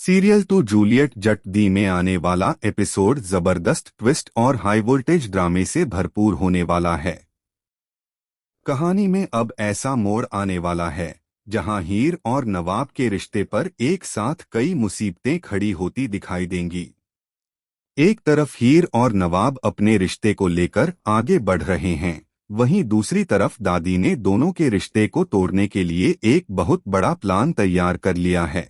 Serial to Juliet जट दी में आने वाला एपिसोड जबरदस्त ट्विस्ट और हाई वोल्टेज ड्रामे से भरपूर होने वाला है। कहानी में अब ऐसा मोड़ आने वाला है जहां हीर और नवाब के रिश्ते पर एक साथ कई मुसीबतें खड़ी होती दिखाई देंगी। एक तरफ हीर और नवाब अपने रिश्ते को लेकर आगे बढ़ रहे हैं, वहीं दूसरी तरफ दादी ने दोनों के रिश्ते को तोड़ने के लिए एक बहुत बड़ा प्लान तैयार कर लिया है।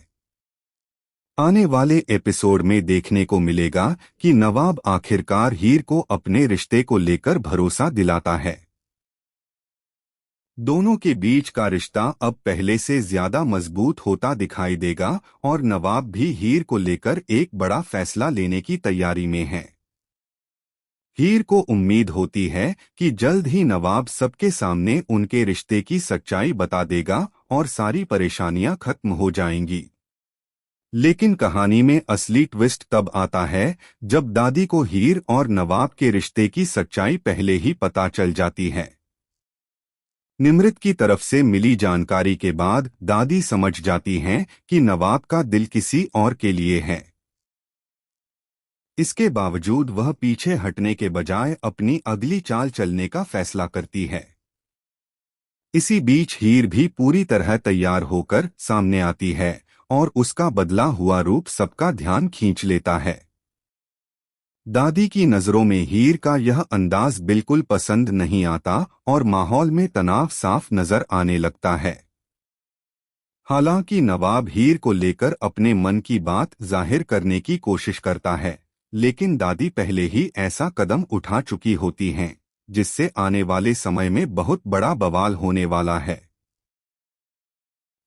आने वाले एपिसोड में देखने को मिलेगा कि नवाब आखिरकार हीर को अपने रिश्ते को लेकर भरोसा दिलाता है। दोनों के बीच का रिश्ता अब पहले से ज्यादा मजबूत होता दिखाई देगा और नवाब भी हीर को लेकर एक बड़ा फैसला लेने की तैयारी में है। हीर को उम्मीद होती है कि जल्द ही नवाब सबके सामने उनके रिश्ते की सच्चाई बता देगा और सारी परेशानियां खत्म हो जाएंगी। लेकिन कहानी में असली ट्विस्ट तब आता है जब दादी को हीर और नवाब के रिश्ते की सच्चाई पहले ही पता चल जाती है। निमृत की तरफ से मिली जानकारी के बाद दादी समझ जाती हैं कि नवाब का दिल किसी और के लिए है। इसके बावजूद वह पीछे हटने के बजाय अपनी अगली चाल चलने का फैसला करती है। इसी बीच हीर भी पूरी तरह तैयार होकर सामने आती है और उसका बदला हुआ रूप सबका ध्यान खींच लेता है। दादी की नजरों में हीर का यह अंदाज बिल्कुल पसंद नहीं आता और माहौल में तनाव साफ नजर आने लगता है। हालांकि नवाब हीर को लेकर अपने मन की बात जाहिर करने की कोशिश करता है, लेकिन दादी पहले ही ऐसा कदम उठा चुकी होती हैं, जिससे आने वाले समय में बहुत बड़ा बवाल होने वाला है।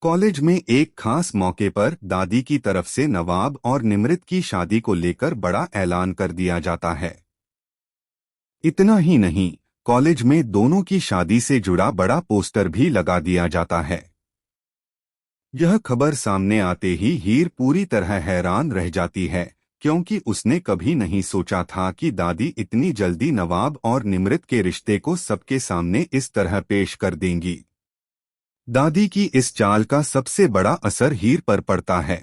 कॉलेज में एक खास मौके पर दादी की तरफ से नवाब और निमृत की शादी को लेकर बड़ा ऐलान कर दिया जाता है। इतना ही नहीं, कॉलेज में दोनों की शादी से जुड़ा बड़ा पोस्टर भी लगा दिया जाता है। यह खबर सामने आते ही हीर पूरी तरह हैरान रह जाती है, क्योंकि उसने कभी नहीं सोचा था कि दादी इतनी जल्दी नवाब और निमृत के रिश्ते को सबके सामने इस तरह पेश कर देंगी। दादी की इस चाल का सबसे बड़ा असर हीर पर पड़ता है।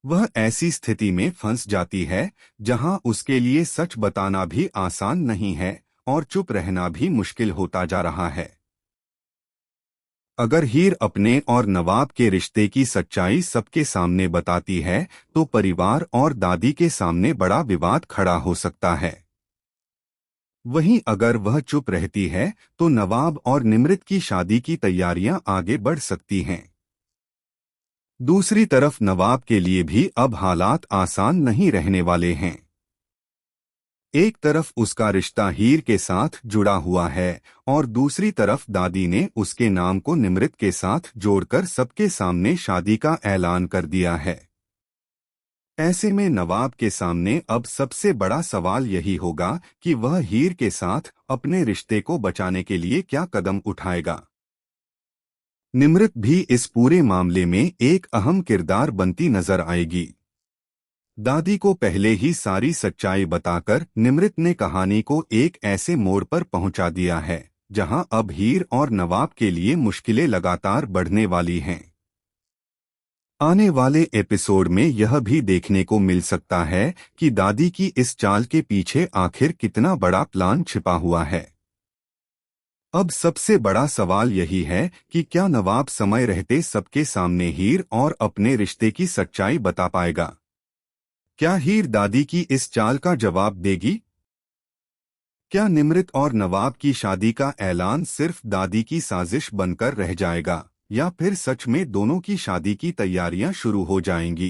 वह ऐसी स्थिति में फंस जाती है जहां उसके लिए सच बताना भी आसान नहीं है और चुप रहना भी मुश्किल होता जा रहा है। अगर हीर अपने और नवाब के रिश्ते की सच्चाई सबके सामने बताती है तो परिवार और दादी के सामने बड़ा विवाद खड़ा हो सकता है। वहीं अगर वह चुप रहती है तो नवाब और निमृत की शादी की तैयारियां आगे बढ़ सकती हैं। दूसरी तरफ नवाब के लिए भी अब हालात आसान नहीं रहने वाले हैं। एक तरफ उसका रिश्ता हीर के साथ जुड़ा हुआ है और दूसरी तरफ दादी ने उसके नाम को निमृत के साथ जोड़कर सबके सामने शादी का ऐलान कर दिया है। ऐसे में नवाब के सामने अब सबसे बड़ा सवाल यही होगा कि वह हीर के साथ अपने रिश्ते को बचाने के लिए क्या कदम उठाएगा। निमृत भी इस पूरे मामले में एक अहम किरदार बनती नजर आएगी। दादी को पहले ही सारी सच्चाई बताकर निमृत ने कहानी को एक ऐसे मोड़ पर पहुंचा दिया है जहां अब हीर और नवाब के लिए मुश्किलें लगातार बढ़ने वाली हैं। आने वाले एपिसोड में यह भी देखने को मिल सकता है कि दादी की इस चाल के पीछे आखिर कितना बड़ा प्लान छिपा हुआ है। अब सबसे बड़ा सवाल यही है कि क्या नवाब समय रहते सबके सामने हीर और अपने रिश्ते की सच्चाई बता पाएगा। क्या हीर दादी की इस चाल का जवाब देगी? क्या निमृत और नवाब की शादी का ऐलान सिर्फ दादी की साजिश बनकर रह जाएगा या फिर सच में दोनों की शादी की तैयारियां शुरू हो जाएंगी?